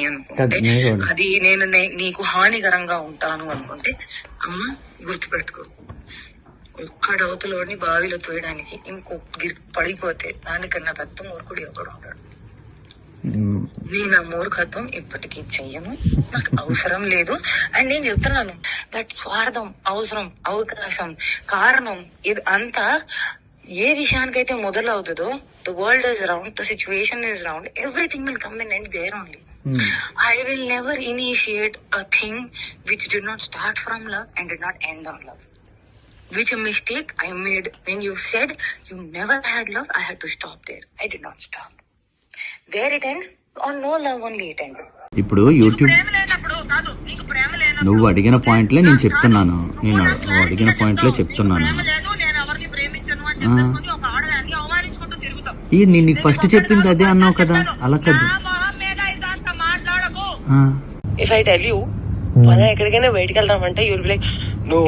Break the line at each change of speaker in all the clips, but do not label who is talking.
అనుకుంటే, అది నేను నీకు హానికరంగా ఉంటాను అనుకుంటే, అమ్మ గుర్తుపెట్టుకో, ఒక్కడ అవతలోని బావిలో తోయడానికి ఇంకో పడిపోతే దానికన్నా పెద్ద మూర్ఖుడు ఒకడు ఉంటాడు. నేను ఆ మూర్ఖత్వం ఇప్పటికీ చెయ్యను, నాకు అవసరం లేదు. అండ్ నేను చెప్తున్నాను, దట్ స్వార్థం, అవసరం, అవకాశం, కారణం ఇది అంతా ఏ విషయానికైతే మొదలవుతుందో, the world is round, the situation is round, everything will come and end there only. I will never initiate a thing which did not start from love and did not end on love. Which a mistake I made when you said you never had love, I had to stop there. I did not stop. There it end, on no love only it ended.
ఇప్పుడు YouTube నువ్వు అడిగిన పాయింట్లే నేను చెప్తున్నాను, నువ్వు అడిగిన పాయింట్లే చెప్తున్నాను. నేను నీకు ఫస్ట్ చెప్పింది అదే అన్నావు కదా, అలా కదా.
If I tell you పదా ఎక్కడికైనా బయటకు వెళ్దామంటే you will be like, no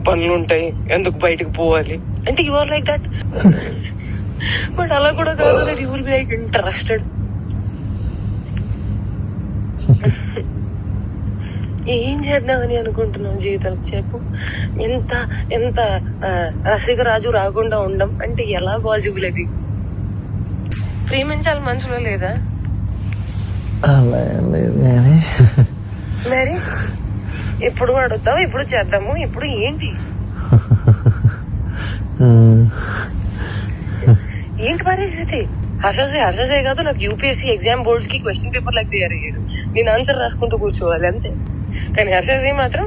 పనులు ఉంటాయి ఎందుకు బయటకు పోవాలి అంటే, you are like that. But అలా కూడా కాదు, that you will be like interested. ఏం చేద్దామని అనుకుంటున్నావు జీవితం చెప్పు. ఎంత ఎంత రసికరాజు రాకుండా ఉండం అంటే ఎలా పాసిబుల్? అది ప్రేమించాలి మనసులో లేదా? మరి ఎప్పుడు అడుగుతావు, ఎప్పుడు చేద్దాము, ఇప్పుడు ఏంటి ఏంటి పరిస్థితి? హర్షసే కాదు, నాకు యూపీఎస్సీ ఎగ్జామ్ బోర్డ్స్ కి క్వశ్చన్ పేపర్ లాగా తయారయ్యాడు, నేను ఆన్సర్ రాసుకుంటూ కూర్చోవాలి అంతే. కానీ హర్షసే మాత్రం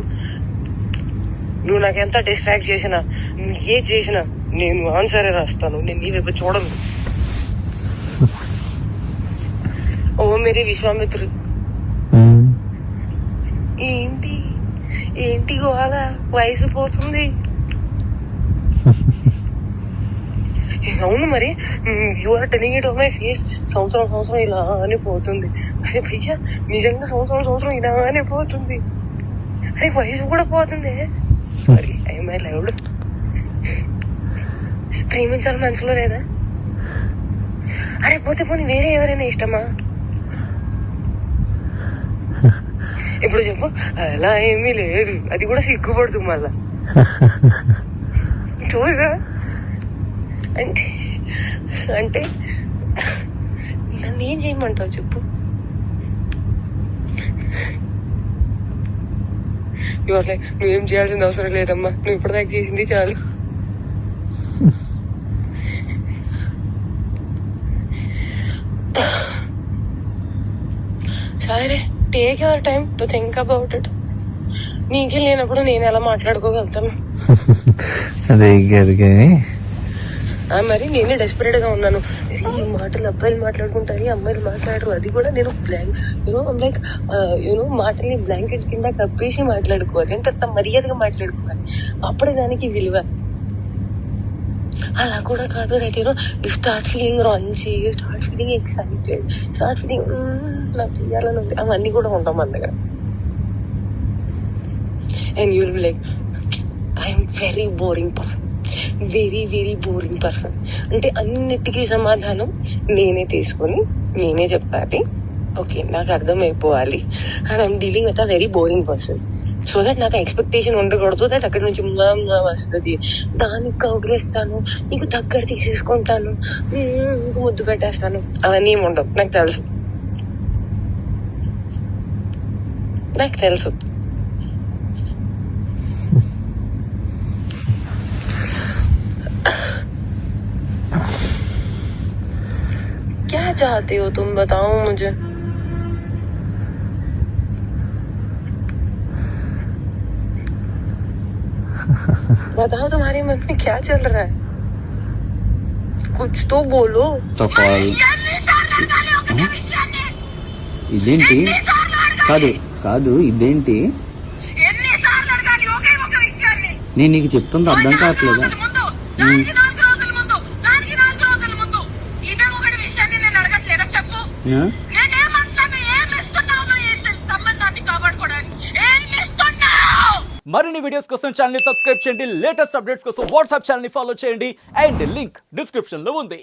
నువ్వు నాకు ఎంత డిస్ట్రాక్ట్ చేసినా, ఏ చేసినా నేను ఆన్సరే రాస్తాను, నేను నీ వైపు చూడను. ఓ మేరీ విశ్వామిత్రుడు, ఏంటి ఏంటి గోళ, వయసు పోతుంది. అవును మరి, you are telling it on my face. సంవత్సరం ఇలా అని పోతుంది. అరే భయ్యా నిజంగా సంవత్సరం ఇలానే పోతుంది. అరే వయసు కూడా పోతుంది. Sorry I my loved. ప్రేమించాలి మనసులో లేదా? అరే పోతే పోనీ వేరే ఎవరైనా ఇష్టమా? ఇప్పుడు చెప్పు. అలా ఏమీ లేదు, అది కూడా సిగ్గుపడుతుంది మళ్ళా. చూసా అంటే అంటే నన్ను ఏం చేయమంటావు చెప్పు? ఇవాళ నువ్వేం చేయాల్సిన అవసరం లేదమ్మా, నువ్వు ఇప్పటిదాకా చేసింది చాలు. సరే, take your time to think about it. నీకే లేనప్పుడు నేను ఎలా మాట్లాడుకోగలుగుతాను? మరి నేనే డెస్పరేట్ గా ఉన్నాను. ఈ మాటలు అబ్బాయిలు మాట్లాడుకుంటారు, అమ్మాయిలు మాట్లాడరు. అది కూడా నేను లైక్ మాటల్ని బ్లాంకెట్ కింద కప్పేసి మాట్లాడుకోవాలి, ఎంత మర్యాదగా మాట్లాడుకోవాలి, అప్పుడే దానికి విలువ. అలా కూడా కాదు, that you start feeling raunchy, you start feeling excited, start feeling నాకు చెయ్యాలని ఉంది. అవన్నీ కూడా ఉంటాం మన దగ్గర. And you will be like, I'm very boring person, very very boring person. అంటే అన్నిటికీ సమాధానం నేనే తీసుకొని నేనే చెప్పాలి. ఓకే, నాకు అర్థమైపోవాలి. And I'm dealing with a very boring person. So that నాకు ఎక్స్పెక్టేషన్ ఉండకూడదు, దట్ అక్కడి నుంచి వస్తుంది, దానికి కౌగిలిస్తాను, నీకు దగ్గర తీసేసుకుంటాను, నీకు ముద్దు పెట్టేస్తాను, అవన్నీ ఏమి ఉండవు. నాకు తెలుసు. क्या चाहते हो तुम, बताओ मुझे. बताओ तुम्हारे मन में क्या चल रहा है, कुछ तो बोलो.
ఇదేంటి? కాదు ఇదేంటి? నేను నీకు చెప్తుంది అర్థం కావట్లేదా?
మరిన్ని వీడియోస్ కోసం ఛానల్ ని సబ్స్క్రైబ్ చేయండి, లేటెస్ట్ అప్డేట్స్ కోసం వాట్సాప్ ఛానల్ ని ఫాలో చేయండి, అండ్ లింక్ డిస్క్రిప్షన్ లో ఉంది.